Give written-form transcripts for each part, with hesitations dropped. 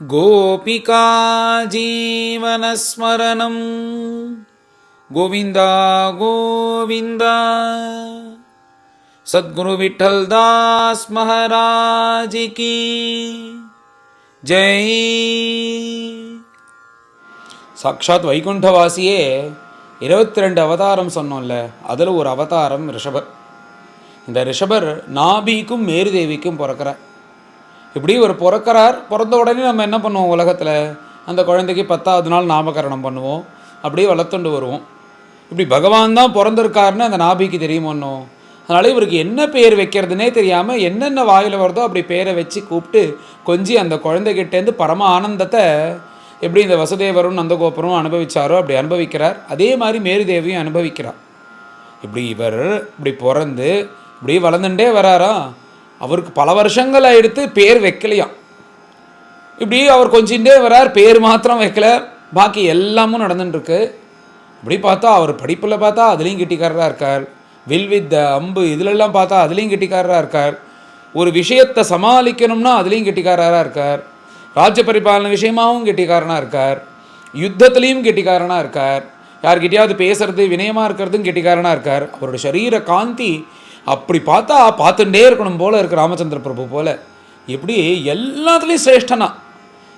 गोपिका जीवनस्मरणं गोविन्दा गोविन्दा। सद्गुरु विठल दास महाराज की जय। சாட்சாத் வைகுண்டவாசியே 22 அவதாரம் சொன்னோம்ல, அதில் ஒரு அவதாரம் ரிஷபர். இந்த ரிஷபர் நாபிக்கும் மேரு தேவிக்கும் பிறக்கிறார். இப்படி ஒரு பிறக்கிறார். பிறந்த உடனே நம்ம என்ன பண்ணுவோம், உலகத்தில் அந்த குழந்தைக்கு 10வது நாள் நாமகரணம் பண்ணுவோம், அப்படியே வளர்த்துண்டு வருவோம். இப்படி பகவான் தான் பிறந்திருக்காருன்னு அந்த நாபிக்கு தெரியுமோன்னோ. அதனால் இவருக்கு என்ன பேர் வைக்கிறதுனே தெரியாமல் என்னென்ன வாயில் வருதோ அப்படி பேரை வச்சு கூப்பிட்டு கொஞ்சி அந்த குழந்தைகிட்டேருந்து பரம ஆனந்தத்தை எப்படி இந்த வசுதேவரும் நந்தகோபுரம் அனுபவித்தாரோ அப்படி அனுபவிக்கிறார். அதே மாதிரி மேருதேவியும் அனுபவிக்கிறார். இவர் இப்படி பிறந்து இப்படி வளர்ந்துட்டே வராரா. அவருக்கு பல வருஷங்கள் எடுத்து பேர் வைக்கலையாம். இப்படி அவர் கொஞ்சின்றே வரார், பேர் மாத்திரம் வைக்கல, பாக்கி எல்லாமும் நடந்துட்டுருக்கு. இப்படி பார்த்தா அவர் படிப்பில் பார்த்தா அதுலேயும் கெட்டிக்காரராக இருக்கார். வில் வித் அம்பு இதிலெல்லாம் பார்த்தா அதுலேயும் கெட்டிக்காரராக இருக்கார். ஒரு விஷயத்தை சமாளிக்கணும்னா அதுலேயும் கெட்டிக்காரராக இருக்கார். ராஜ்ய பரிபாலன விஷயமாகவும் கெட்டிக்காரனாக இருக்கார். யுத்தத்துலேயும் கெட்டிக்காரனாக இருக்கார். யார்கிட்டையாவது பேசுறது வினயமாக இருக்கிறதும் கெட்டிக்காரனாக இருக்கார். அவரோட சரீர காந்தி அப்படி பார்த்தா பார்த்துட்டே இருக்கணும் போல் இருக்குது, ராமச்சந்திர பிரபு போல். எப்படி எல்லாத்துலேயும் சிரேஷ்டனா.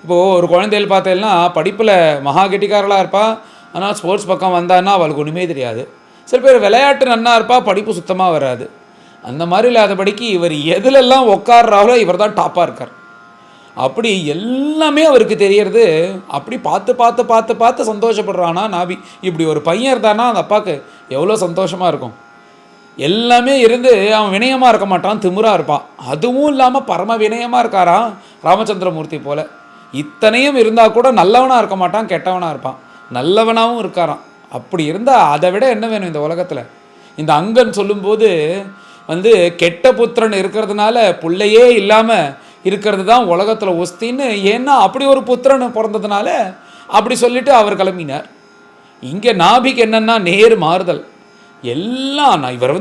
இப்போது ஒரு குழந்தைகள் பார்த்தேன்னா படிப்பில் மகா கெட்டிக்காரலாக இருப்பா, ஆனால் ஸ்போர்ட்ஸ் பக்கம் வந்தான்னா அவளுக்கு ஒன்றுமே தெரியாது. சில பேர் விளையாட்டு நன்னா இருப்பா, படிப்பு சுத்தமாக வராது. அந்த மாதிரி இல்லாதபடிக்கு இவர் எதுலெல்லாம் உட்கார்றாரோ இவர் தான் டாப்பாக இருக்கார். அப்படி எல்லாமே அவருக்கு தெரியறது. அப்படி பார்த்து பார்த்து பார்த்து பார்த்து சந்தோஷப்படுறானா நாபி. இப்படி ஒரு பையன் இருந்தானா அந்த அப்பாவுக்கு எவ்வளோ சந்தோஷமாக இருக்கும். எல்லாமே இருந்து அவன் வினயமாக இருக்க மாட்டான், திமிராக இருப்பான். அதுவும் இல்லாமல் பரம வினயமாக இருக்காரான் ராமச்சந்திரமூர்த்தி போல். இத்தனையும் இருந்தால் கூட நல்லவனாக இருக்க மாட்டான், கெட்டவனாக இருப்பான். நல்லவனாகவும் இருக்காரான். அப்படி இருந்தால் அதை விட என்ன வேணும் இந்த உலகத்தில். இந்த அங்கன் சொல்லும்போது கெட்ட புத்திரன் இருக்கிறதுனால பிள்ளையே இல்லாமல் இருக்கிறது தான் உலகத்தில் ஒஸ்தின்னு. ஏன்னா அப்படி ஒரு புத்திரன் பிறந்ததுனால அப்படி சொல்லிட்டு அவர் கிளம்பினார். இங்கே நாபிக்கு என்னென்னா நேர் மாறுதல். எல்லாம் இவர்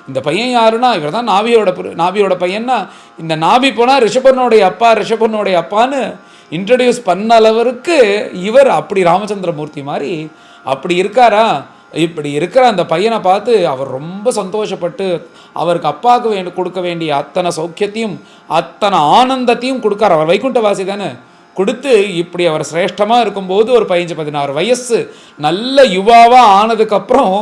இந்த பையன் யாருன்னா இவர் தான் நாபியோட பையன்னா, இந்த நாபி போனால் ரிஷபனுடைய அப்பான்னு இன்ட்ரடியூஸ் பண்ண அளவிற்கு இவர் அப்படி ராமச்சந்திரமூர்த்தி மாதிரி அப்படி இருக்காரா. இப்படி இருக்கிற அந்த பையனை பார்த்து அவர் ரொம்ப சந்தோஷப்பட்டு அவருக்கு அப்பாவுக்கு கொடுக்க வேண்டிய அத்தனை சௌக்கியத்தையும் அத்தனை ஆனந்தத்தையும் கொடுக்கார். அவர் வைகுண்டவாசி தானே, கொடுத்து இப்படி அவர் சிரேஷ்டமாக இருக்கும்போது ஒரு 15-16 வயசு நல்ல யுவாவாக ஆனதுக்கப்புறம்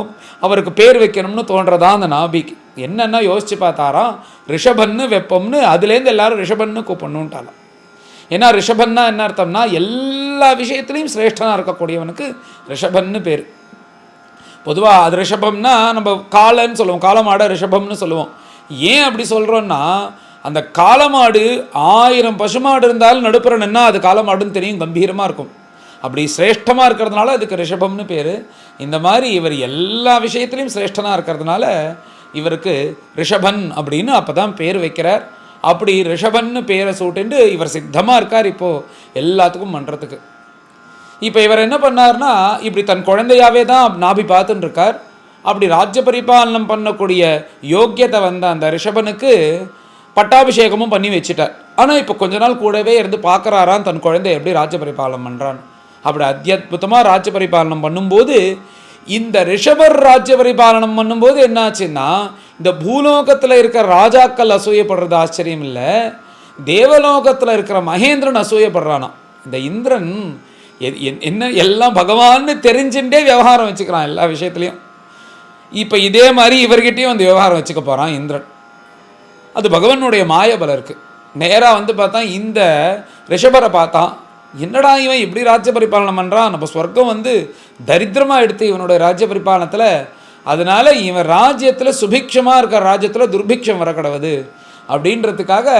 அவருக்கு பேர் வைக்கணும்னு தோன்றதான் அந்த நாபிக்கு. என்னென்னா யோசித்து பார்த்தாராம், ரிஷபன்னு வெப்பம்னு அதுலேருந்து எல்லாரும் ரிஷபன்னு கூப்பிடணுன்ட்டாலாம். ஏன்னா ரிஷபன்னா என்ன அர்த்தம்னா எல்லா விஷயத்துலையும் சிரேஷ்டனாக இருக்கக்கூடியவனுக்கு ரிஷபன்னு பேர். பொதுவாக அது ரிஷபம்னா நம்ம காளைன்னு சொல்லுவோம், காளமாடை ரிஷபம்னு சொல்லுவோம். ஏன் அப்படி சொல்கிறோன்னா, அந்த காளமாடு 1000 பசுமாடு இருந்தாலும் நடுப்புற நின்னா அது காளமாடுன்னு தெரியும், கம்பீரமாக இருக்கும். அப்படி சிரேஷ்டமாக இருக்கிறதுனால அதுக்கு ரிஷபம்னு பேர். இந்த மாதிரி இவர் எல்லா விஷயத்துலையும் சிரேஷ்டனாக இருக்கிறதுனால இவருக்கு ரிஷபன் அப்படின்னு அப்போ தான் பேர் வைக்கிறார். அப்படி ரிஷபன்னு பேரை சூட்டுண்டு இவர் சித்தமாக இருக்கார் இப்போது எல்லாத்துக்கும் பண்ணுறதுக்கு. இப்போ இவர் என்ன பண்ணார்னா, இப்படி தன் குழந்தையாகவே தான் நாபி பார்த்துன்னு இருக்கார். அப்படி ராஜ்ய பரிபாலனம் பண்ணக்கூடிய யோக்கியத்தை வந்த அந்த ரிஷபனுக்கு பட்டாபிஷேகமும் பண்ணி வச்சுட்டார். ஆனால் இப்போ கொஞ்ச நாள் கூடவே இருந்து பார்க்குறாரான் தன் குழந்தை எப்படி ராஜ்ய பரிபாலனம் பண்ணுறான். அப்படி அத்தியுதமாக ராஜ்ய பரிபாலனம் பண்ணும்போது இந்த ரிஷபர் ராஜ்ய பரிபாலனம் பண்ணும்போது என்னாச்சுன்னா, இந்த பூலோகத்தில் இருக்கிற ராஜாக்கள் அசூயப்படுறது ஆச்சரியம் இல்லை, தேவலோகத்தில் இருக்கிற மகேந்திரன் அசூயப்படுறானா. இந்த இந்திரன் என்ன எல்லாம் பகவான்னு தெரிஞ்சுட்டே விவகாரம் வச்சுக்கிறான் எல்லா விஷயத்துலையும். இப்போ இதே மாதிரி இவர்கிட்டையும் விவகாரம் வச்சுக்க போகிறான் இந்திரன். அது பகவானுடைய மாயபலம் இருக்குது. நேராக பார்த்தா இந்த ரிஷபரை பார்த்தான், என்னடா இவன் இப்படி ராஜ்ய பரிபாலனம் பண்ணுறான், நம்ம சொர்க்கம் தரித்திரமாக எடுத்து இவனுடைய ராஜ்ய பரிபாலனத்தில். அதனால் இவன் ராஜ்யத்தில் சுபிக்ஷமாக இருக்கிற ராஜ்யத்தில் துர்பிக்ஷம் வர கிடவுது அப்படின்றதுக்காக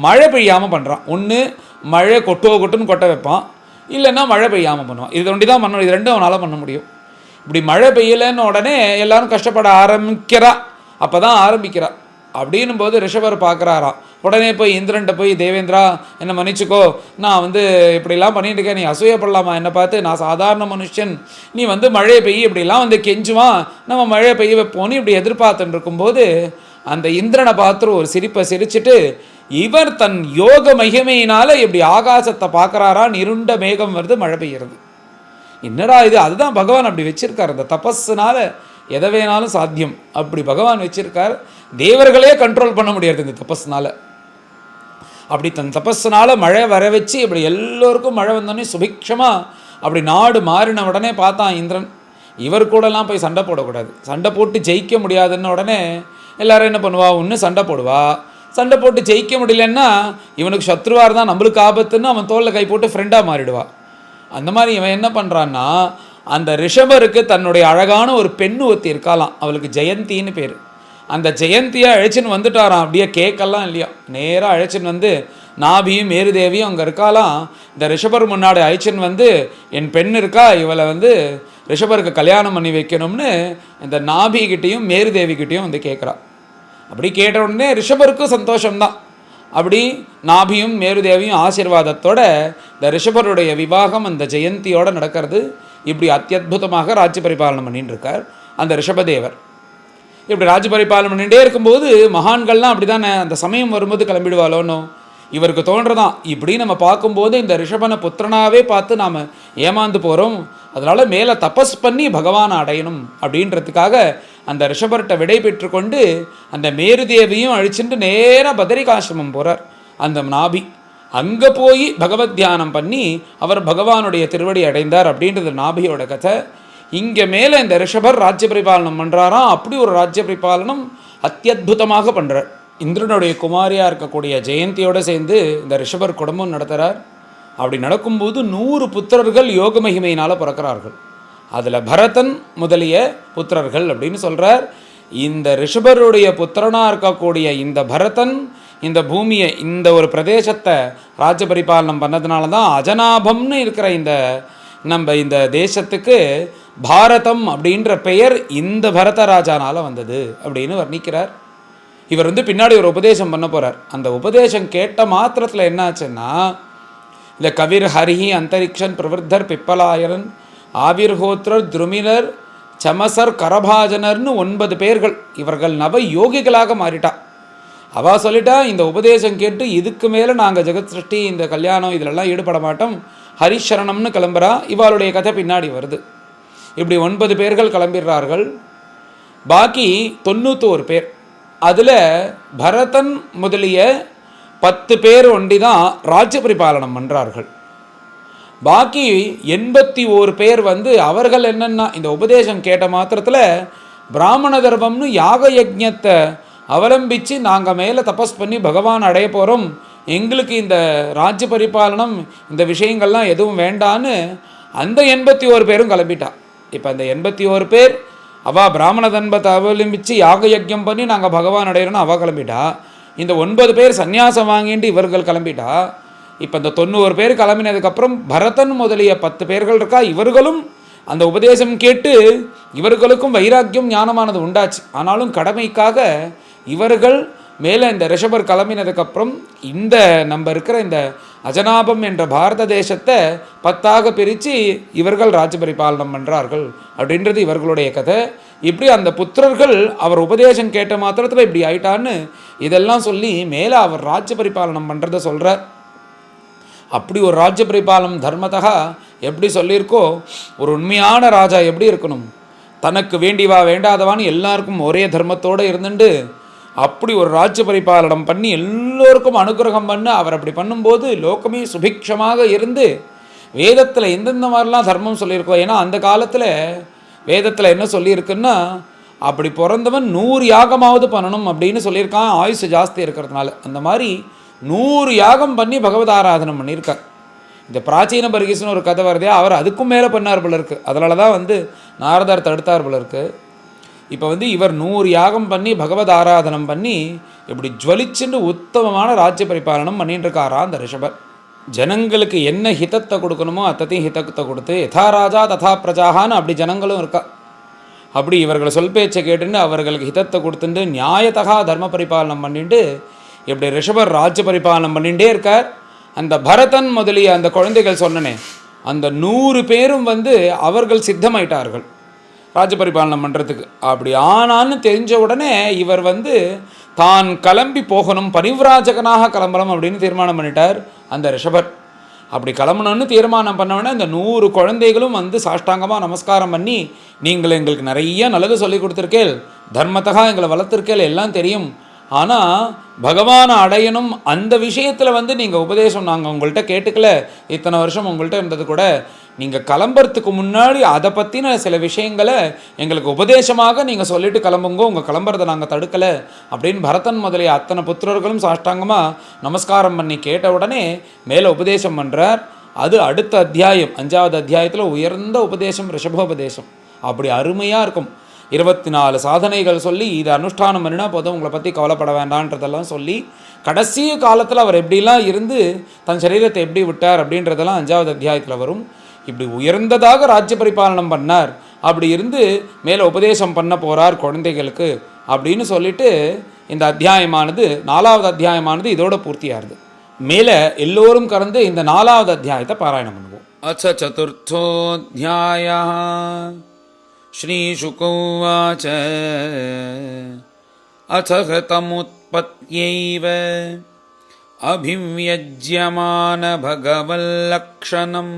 மழை பெய்யாமல் பண்ணுறான். ஒன்று மழை கொட்டுன்னு கொட்ட வைப்பான், இல்லைன்னா மழை பெய்யாமல் பண்ணுவான். இது ஒண்டி தான் பண்ணணும், இது ரெண்டும் அவனால் பண்ண முடியும். இப்படி மழை பெய்யலைன்னு உடனே எல்லாரும் கஷ்டப்பட ஆரம்பிக்கிறா. அப்போ தான் ஆரம்பிக்கிறா. அப்படின்னும் போது ரிஷபர் பார்க்குறாராம். உடனே போய் இந்திரன்ட்ட போய், தேவேந்திரா என்னை மன்னிச்சுக்கோ, நான் இப்படிலாம் பண்ணிட்டு இருக்கேன், நீ அசூயப்படலாமா என்னை பார்த்து, நான் சாதாரண மனுஷன், நீ மழை பெய்ய இப்படிலாம் கெஞ்சுவான், நம்ம மழை பெய்ய வைப்போன்னு இப்படி எதிர்பார்த்துட்டு இருக்கும்போது அந்த இந்திரனை பார்த்து ஒரு சிரிப்பை சிரிச்சுட்டு, இவர் தன் யோக மகிமையினால இப்படி ஆகாசத்தை பார்க்குறாரான், இருண்ட மேகம் வருது, மழை பெய்கிறது. என்னடா இது? அதுதான் பகவான் அப்படி வச்சிருக்கார். அந்த தபஸ்னால எதை வேணாலும் சாத்தியம், அப்படி பகவான் வச்சிருக்கார். தேவர்களே கண்ட்ரோல் பண்ண முடியாது இந்த தபஸ்னால. அப்படி தன் தபஸ்னால மழை வர வச்சு இப்படி எல்லோருக்கும் மழை வந்தோடனே சுபிக்ஷமாக அப்படி நாடு மாறின உடனே பார்த்தான் இந்திரன், இவர் கூடலாம் போய் சண்டை போடக்கூடாது, சண்டை போட்டு ஜெயிக்க முடியாதுன்னு உடனே எல்லாரும் என்ன பண்ணுவா, ஒன்று சண்டை போடுவா, சண்டை போட்டு ஜெயிக்க முடியலன்னா இவனுக்கு சத்ருவாக இருந்தால் நம்மளுக்கு ஆபத்துன்னு அவன் தோளில் கை போட்டு ஃப்ரெண்டாக மாறிடுவா. அந்த மாதிரி இவன் என்ன பண்ணுறான்னா, அந்த ரிஷபருக்கு தன்னுடைய அழகான ஒரு பெண்ணு ஒத்தி இருக்காலாம், அவளுக்கு ஜெயந்தின்னு பேர். அந்த ஜெயந்தியை அழைச்சின்னு வந்துட்டாராம். அப்படியே கேட்கலாம் இல்லையா, நேராக அழைச்சின்னு வந்து நாபியும் மேருதேவியும் அங்கே இருக்காலாம். இந்த ரிஷபர் முன்னாடி அழைச்சின்னு வந்து, என் பெண் இருக்கா, இவளை வந்து ரிஷபருக்கு கல்யாணம் பண்ணி வைக்கணும்னு இந்த நாபிகிட்டையும் மேருதேவிக்கிட்டையும் வந்து கேட்குறா. அப்படி கேட்ட உடனே ரிஷபருக்கும் சந்தோஷம்தான். அப்படி நாபியும் மேருதேவியும் ஆசீர்வாதத்தோட இந்த ரிஷபருடைய விவாகம் அந்த ஜெயந்தியோடு நடக்கிறது. இப்படி அத்தியுதமாக ராஜ்ய பரிபாலனம் பண்ணிட்டு இருக்கார் அந்த ரிஷபதேவர். இப்படி ராஜ்ய பரிபாலனம் பண்ணிகிட்டே இருக்கும்போது மகான்கள்லாம் அப்படி தானே, அந்த சமயம் வரும்போது கிளம்பிடுவாளோன்னு இவருக்கு தோன்றதான். இப்படி நம்ம பார்க்கும்போது இந்த ரிஷபனை புத்திரனாகவே பார்த்து நாம் ஏமாந்து போகிறோம், அதனால் மேலே தபஸ் பண்ணி பகவானை அடையணும் அப்படின்றதுக்காக அந்த ரிஷபர்கிட்ட விடை பெற்றுக்கொண்டு அந்த மேருதேவியும் அழிச்சுட்டு நேராக பதரிகாசிரமம் போகிறார் அந்த நாபி. அங்கே போய் பகவத் தியானம் பண்ணி அவர் பகவானுடைய திருவடி அடைந்தார் அப்படின்றது நாபியோட கதை. இங்கே மேலே இந்த ரிஷபர் ராஜ்ய பரிபாலனம் பண்ணுறாராம். அப்படி ஒரு ராஜ்ய பரிபாலனம் அத்தியுதமாக பண்ணுறார். இந்திரனுடைய குமாரியாக இருக்கக்கூடிய ஜெயந்தியோடு சேர்ந்து இந்த ரிஷபர் குடும்பம் நடத்துகிறார். அப்படி நடக்கும்போது 100 புத்திரர்கள் யோக மகிமையினால் பிறக்கிறார்கள். அதில் பரதன் முதலிய புத்திரர்கள் அப்படின்னு சொல்கிறார். இந்த ரிஷபருடைய புத்திரனாக இருக்கக்கூடிய இந்த பரதன் இந்த பூமியை, இந்த ஒரு பிரதேசத்தை ராஜ்ய பரிபாலனம் பண்ணதுனால தான் அஜனாபம்னு இருக்கிற இந்த தேசத்துக்கு பாரதம் அப்படின்ற பெயர் இந்த பரதராஜானால் வந்தது அப்படின்னு வர்ணிக்கிறார். இவர் வந்து பின்னாடி ஒரு உபதேசம் பண்ண போகிறார். அந்த உபதேசம் கேட்ட மாத்திரத்தில் என்ன ஆச்சுன்னா, இந்த கவிர் ஹரிஹி அந்தரிக்ஷன் பிரவர்தர் பிப்பலாயரன் ஆவிர்ஹோத்ரர் துருமினர் சமசர் கரபாஜனர்னு 9 பேர்கள் இவர்கள் நவ யோகிகளாக மாறிட்டா. அவள் சொல்லிட்டா, இந்த உபதேசம் கேட்டு இதுக்கு மேலே நாங்கள் ஜெகத் சிருஷ்டி, இந்த கல்யாணம் இதிலெல்லாம் ஈடுபட மாட்டோம், ஹரிஷரணம்னு கிளம்புறா. இவளுடைய கதை பின்னாடி வருது. இப்படி 9 பேர்கள் கிளம்பிடுறார்கள். பாக்கி 91 பேர், அதில் பரதன் முதலிய 10 பேர் ஒண்டி தான் ராஜ்ய பரிபாலனம் பண்ணுறார்கள். பாக்கி 81 பேர் வந்து அவர்கள் என்னென்னா இந்த உபதேசம் கேட்ட மாத்திரத்தில் பிராமண தர்மம்னு யாக யஜ்ஞத்தை அவலம்பித்து நாங்கள் மேலே தபஸ் பண்ணி பகவான் அடைய போகிறோம், எங்களுக்கு இந்த ராஜ்ய பரிபாலனம் இந்த விஷயங்கள்லாம் எதுவும் வேண்டான்னு அந்த 81 பேரும் கிளம்பிட்டா. இப்போ அந்த 81 பேர் அவள் பிராமண தர்மத்தை அவலம்பித்து யாக யஜ்ஞம் பண்ணி நாங்கள் பகவான் அடையிறோன்னு அவள் கிளம்பிட்டா. இந்த 9 பேர் சந்நியாசம் வாங்கிட்டு இவர்கள் கிளம்பிட்டா. இப்போ இந்த 90 பேர் கிளம்பினதுக்கப்புறம் பரதன் முதலிய 10 பேர்கள் இருக்கா. இவர்களும் அந்த உபதேசம் கேட்டு இவர்களுக்கும் வைராக்கியம் ஞானமானது உண்டாச்சு. ஆனாலும் கடமைக்காக இவர்கள் மேலே இந்த ரிஷபர் கிளம்பினதுக்கப்புறம் இந்த நம்ம இருக்கிற இந்த அஜனாபம் என்ற பாரத தேசத்தை 10ஆக பிரித்து இவர்கள் ராஜ்ய பரிபாலனம் பண்ணுறார்கள் அப்படின்றது இவர்களுடைய கதை. இப்படி அந்த புத்திரர்கள் அவர் உபதேசம் கேட்ட மாத்திரத்தில் இப்படி ஆயிட்டான்னு இதெல்லாம் சொல்லி மேலே அவர் ராஜ்ய பரிபாலனம் பண்ணுறத சொல்கிறார். அப்படி ஒரு ராஜ்ய பரிபாலனம் தர்மத்தக எப்படி சொல்லியிருக்கோ, ஒரு உண்மையான ராஜா எப்படி இருக்கணும், தனக்கு வேண்டிவா வேண்டாதவான்னு எல்லாருக்கும் ஒரே தர்மத்தோடு இருந்துட்டு அப்படி ஒரு ராஜ்ய பரிபாலனம் பண்ணி எல்லோருக்கும் அனுகிரகம் பண்ண அவர் அப்படி பண்ணும்போது லோகமே சுபிக்ஷமாக இருந்து வேதத்தில் எந்தெந்த மாதிரிலாம் தர்மம் சொல்லியிருக்கோம். ஏன்னா அந்த காலத்தில் வேதத்தில் என்ன சொல்லியிருக்குன்னா, அப்படி பிறந்தவன் 100 யாகமாவது பண்ணணும் அப்படின்னு சொல்லியிருக்கான், ஆயுசு ஜாஸ்தி இருக்கிறதுனால. அந்த மாதிரி 100 யாகம் பண்ணி பகவத் ஆராதனம் பண்ணியிருக்கார். இந்த பிராச்சீன பர்கிஸ்னு ஒரு கதை வருதே, அவர் அதுக்கும் மேலே பண்ணார் போல இருக்குது. அதனால தான் வந்து நாரதர் தடுத்தார் போல இருக்குது. இப்போ வந்து இவர் 100 யாகம் பண்ணி பகவத் ஆராதனம் பண்ணி இப்படி ஜுவலிச்சுட்டு உத்தமமான ராஜ்ய பரிபாலனம் பண்ணிட்டு இருக்காரா அந்த ரிஷபர். ஜனங்களுக்கு என்ன ஹிதத்தை கொடுக்கணுமோ அத்தத்தையும் ஹிதத்தை கொடுத்து யதா ராஜா ததா பிரஜாகான்னு அப்படி ஜனங்களும் இருக்கா. அப்படி இவர்களை சொல் பேச்சை கேட்டுன்னு அவர்களுக்கு ஹிதத்தை கொடுத்துட்டு நியாயத்தகா தர்ம பரிபாலனம் பண்ணிட்டு இப்படி ரிஷபர் ராஜ்ய பரிபாலனம் பண்ணிகிட்டே இருக்கார். அந்த பரதன் முதலிய அந்த குழந்தைகள் சொன்னனே, அந்த 100 பேரும் வந்து அவர்கள் சித்தமாயிட்டார்கள் ராஜ்ய பரிபாலனம் பண்ணுறதுக்கு. அப்படி ஆனான்னு தெரிஞ்ச உடனே இவர் வந்து தான் கிளம்பி போகணும், பரிவிராஜகனாக கிளம்பணும் அப்படின்னு தீர்மானம் பண்ணிட்டார் அந்த ரிஷபர். அப்படி கிளம்பணும்னு தீர்மானம் பண்ணவொடனே அந்த 100 குழந்தைகளும் வந்து சாஷ்டாங்கமாக நமஸ்காரம் பண்ணி, நீங்கள் எங்களுக்கு நிறைய நல்லது சொல்லி கொடுத்துருக்கேள், தர்மத்தகா எங்களை வளர்த்துருக்கேள், எல்லாம் தெரியும், ஆனால் பகவானை அடையணும் அந்த விஷயத்தில் வந்து நீங்கள் உபதேசம் நாங்கள் உங்கள்கிட்ட கேட்டுக்கல, இத்தனை வருஷம் உங்கள்கிட்ட இருந்தது கூட, நீங்கள் கிளம்புறதுக்கு முன்னாடி அதை பற்றின சில விஷயங்களை எங்களுக்கு உபதேசமாக நீங்கள் சொல்லிட்டு கிளம்புங்க, உங்கள் கிளம்புறதை நாங்கள் தடுக்கலை அப்படின்னு பரதன் முதலிய அத்தனை புத்திரர்களும் சாஷ்டாங்கமாக நமஸ்காரம் பண்ணி கேட்ட உடனே மேலே உபதேசம் பண்ணுறார். அது அடுத்த அத்தியாயம் 5வது அத்தியாயத்தில் உயர்ந்த உபதேசம், ரிஷபோபதேசம். அப்படி அருமையாக இருக்கும். 24 சாதனைகள் சொல்லி இதை அனுஷ்டானம் பண்ணினா போதும், உங்களை பற்றி கவலைப்பட வேண்டான்றதெல்லாம் சொல்லி கடைசி காலத்தில் அவர் எப்படிலாம் இருந்து தன் சரீரத்தை எப்படி விட்டார் அப்படின்றதெல்லாம் 5வது அத்தியாயத்தில் வரும். இப்படி உயர்ந்ததாக ராஜ்ய பரிபாலனம் பண்ணார், அப்படி இருந்து மேலே உபதேசம் பண்ண போகிறார் குழந்தைகளுக்கு அப்படின்னு சொல்லிட்டு இந்த அத்தியாயமானது 4வது அத்தியாயமானது இதோட பூர்த்தியாகுது. மேலே எல்லோரும் கலந்து இந்த 4வது அத்தியாயத்தை பாராயணம் பண்ணுவோம். அச்ச சதுர்த்தோத்யாய ஸ்ரீசுகோவாச அச்ச ஹதமுத்பத்யைவ அபிவ்யஜ்யமான பகவல்லக்ஷணம்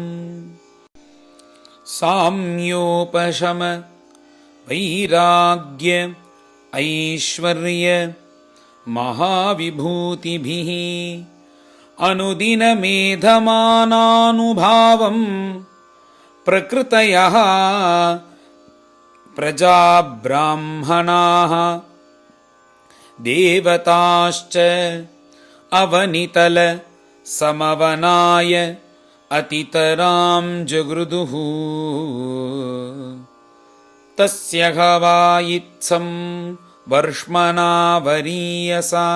சாம்யோபசம வைராக்ய ஐஸ்வர்ய மகாவிபூதிபிஹ அனுதினமேதமானானுபாவம் பிரகிருதயः பிரஜா பிராமணாः தேவதாश्च அவனிதல சமவனாய அதிதராம் ஜக்ருதுः தஸ்ய ஹவாயித்சம் வர்ஷ்மனா வரியசா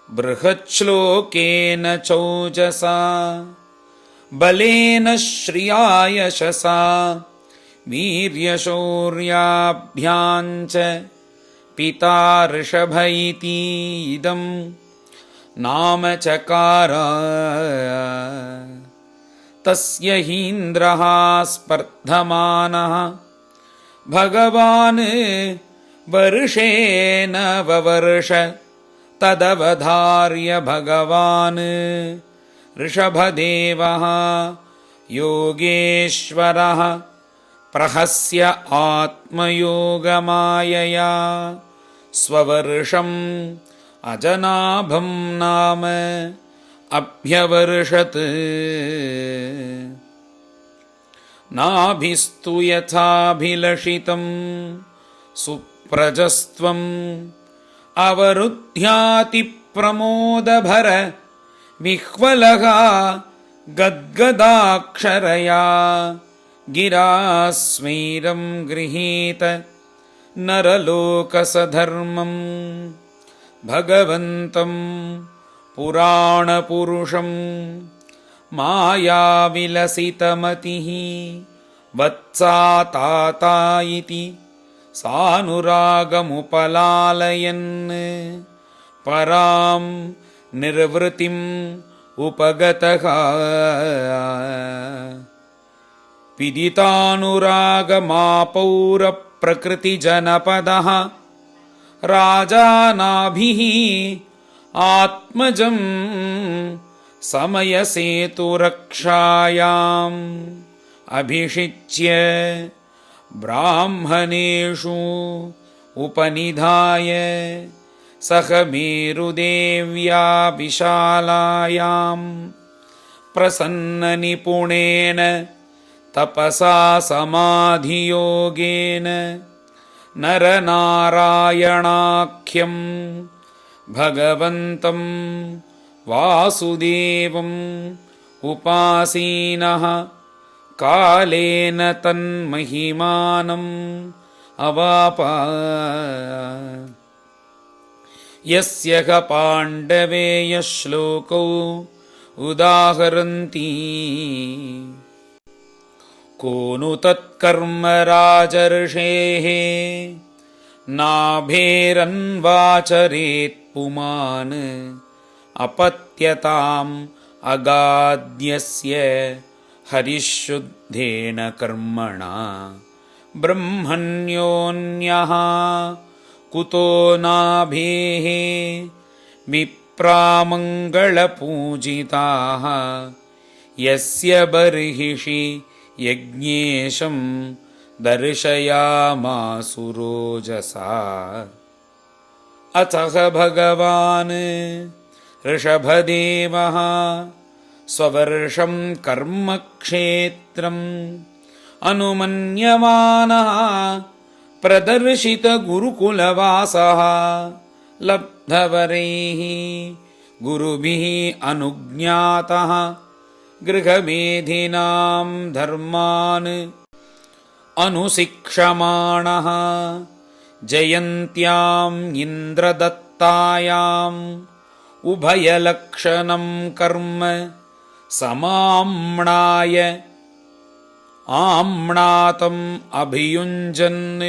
ப்ருஹச்லோகேன சௌஜசா பலேன ஸ்ரியாயசசா வீர்யசௌர்யாभ्याञ्च பிதா ரிஷப இதி இதம் நாம சகார தஸ்ய ஹீந்திரः ஸ்பர்தமானः பகவான் வருஷேன வவர்ஷ ததவதார்ய பகவான் ரிஷபதேவः யோகேஸ்வரः பிரஹஸ்ய ஆத்மயோகமாயயா ஸ்வவர்ஷம் அஜனாபம் நாம அப்யவர்ஷத் நாபிஸ்து யதாபிலஷிதம் சுப்ரஜஸ்த்வம் அவருத்யாதி பிரமோதபர விஹ்வலகா கத்கதாக்ஷரயா கிராஸ்மைரம் கிரஹீத நரலோகசதர்மம் பகவந்தம் புராணபுருஷம் மாயாவிலசிதமதிः வத்சா தாதா இதி சானுராகமுபலாலயன் பராம் நிர்வృతిம் உபகதः விதிதானுராகமாபௌரப்ரகிருதிஜனபதः ராஜாநாபிः ஆத்மஜம் சமயசேதுரக்ஷாயாம் அபிஷிச்ய பிராமணேஷு உபநிதாய சக மேருதேவ்யா விஷாலாயாம் பிரசன்னநிபுணேன தபசா சமாதியோகேன நரநாராயணாख्यம் பகவந்தம் வாசுதேவம் உபாசீனः காலேன தன்மஹிமானம் அவாபா யஸ்ய பாண்டவேய ஸ்லோகோ உதாஹரந்தி கோனு தத்கர்ம ராஜர்ஷேः நாபேரன்வாச்சரேத் புமான் अपत्यताम् अगाद्यस्य हरिशुद्धेन कर्मणा ब्रह्मण्योऽन्यः कुतो नाभेः विप्रामङ्गलपूजिताः यस्य बर्हिषि यज्ञेशं दर्शयामासुरोजसा। अतः भगवान् ऋषभदेवः स्ववर्षं कर्मक्षेत्रम् अनुमन्यमानः प्रदर्शितगुरुकुलवासः लब्धवरैः गुरुभिः अनुज्ञातः गृहमेधिनां धर्मान् अनुशिक्षमाणः जयन्त्याम् इन्द्रदत्तायाम् उभयलक्षणं कर्म समाम्नाय आम्नातम् अभियुञ्जन्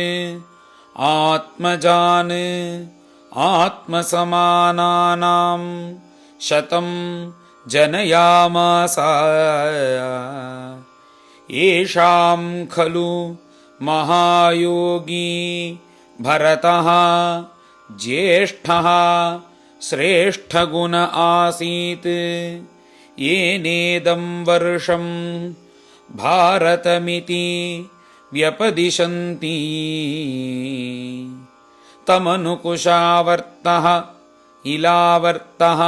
आत्मजान् आत्मसमानानां शतं जनयामास। येषां खलु महायोगी भरतः ज्येष्ठः श्रेष्ठगुण आसीत् येनेदं वर्षं भारतमिति व्यपदिशन्ति। तमनुकुशावर्तः इलावर्तः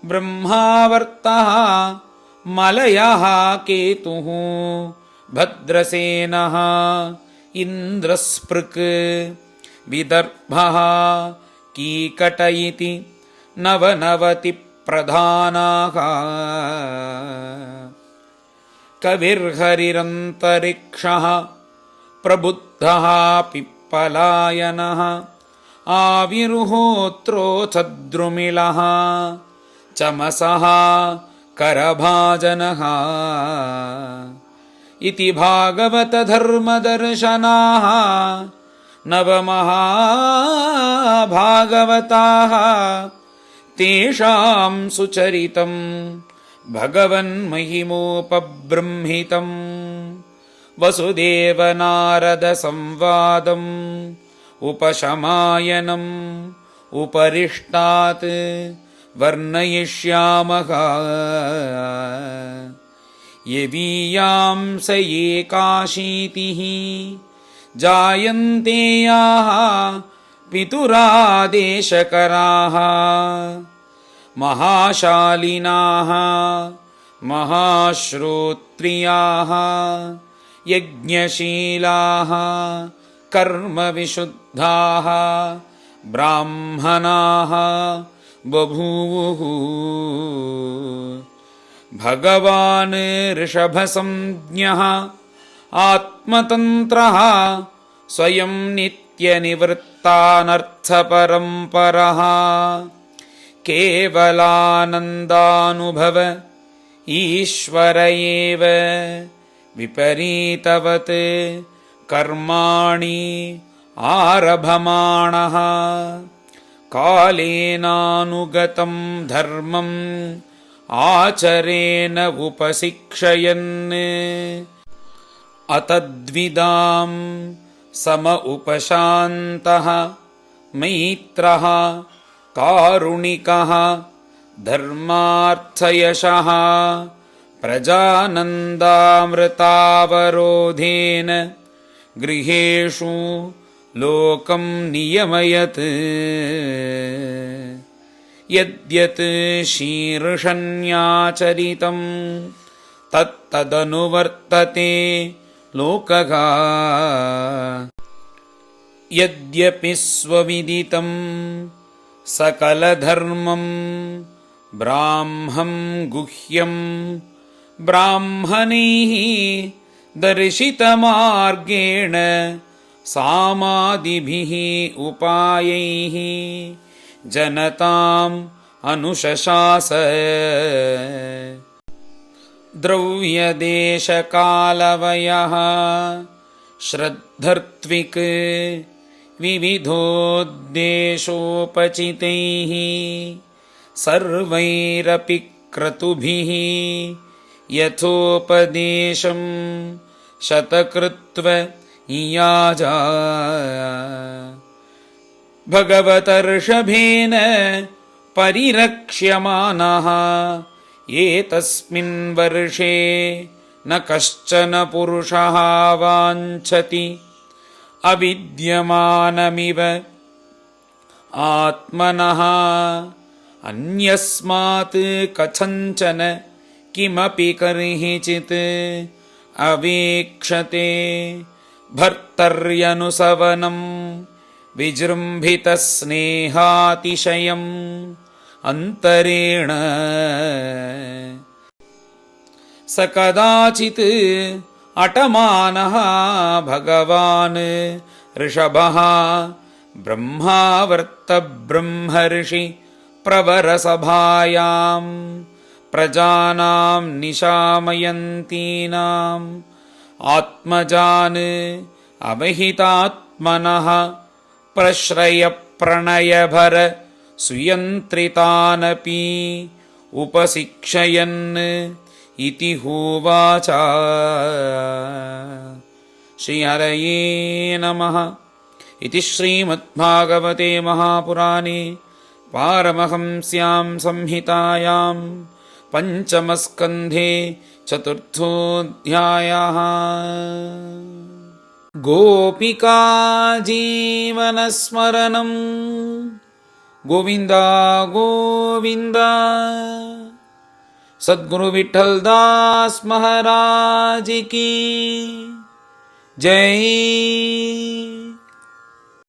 ब्रह्मावर्तः मलयः केतुः भद्रसेनः इन्द्रस्पृक् विदर्भः कीकट इति नवनवतिप्रधानाः। कविर्हरिरन्तरिक्षः प्रबुद्धः पिप्पलायनः आविर्होत्रोऽथ द्रुमिलः चमसः करभाजनः इति भागवतधर्मदर्शनाः नवमहाभागवताः। तेषां सुचरितं भगवन्महिमोपबृंहितं वसुदेवनारदसंवादम् उपशमायनम् उपरिष्टात् वर्णयिष्यामः। यदीयां स एकाशीतिः जायन्ते याः पितुरादेशकराः महाशालिनाः महाश्रोत्रियाः यज्ञशीलाः कर्मविशुद्धाः ब्राह्मणाः बभूवुः। भगवान् ऋषभसंज्ञः आत्मतन्त्रः स्वयं नित्यनिवृत्तानर्थपरम्परः केवलानन्दानुभव ईश्वर एव विपरीतवत् कर्माणि आरभमाणः कालेनानुगतं धर्मम् आचरेण उपशिक्षयन् अतद्विदां सम उपशान्तः मैत्रः कारुणिकः धर्मार्थयशः प्रजानन्दामृतावरोधेन गृहेषु लोकं नियमयत्। यद्यत् शीर्षण्याचरितं तत्तदनुवर्तते लोकः। यद्यपि स्वविदितं सकलधर्मं ब्राह्मं गुह्यं ब्राह्मणैः दर्शितमार्गेण सामादिभिः उपायैः जनताम् अनुशशास। द्रव्यदेशकालवयः श्रद्धर्त्विक् विविधोद्देशोपचितैः सर्वैरपि क्रतुभिः यथोपदेशं शतकृत्व इयाजा। भगवतर्षभेन परिरक्ष्यमानः एतस्मिन् वर्षे न कश्चन पुरुषः वाञ्छति अविद्यमानमिव आत्मनः अन्यस्मात् कथञ्चन किमपि कर्हिचित् अवेक्षते भर्तर्यनुसवनं विजृम्भितस्नेहातिशयम् अन्तरेण स कदाचित् अटमानः भगवान् ऋषभः ब्रह्मावर्तब्रह्मर्षि प्रवरसभायां प्रजानां निशामयन्तीनाम् आत्मजान् अवहितात्मनः प्रश्रयप्रणयभर सुयन्त्रितानपि उपशिक्षयन् इति होवाच। श्रीहरये नमः। इति श्रीमद्भागवते महापुराणे पारमहंस्यां संहितायां पञ्चमस्कन्धे चतुर्थोऽध्यायः। गोपिका जीवनस्मरणं गोविन्द गोविन्द। सद्गुरु विठ्ठल दास महाराज की जय।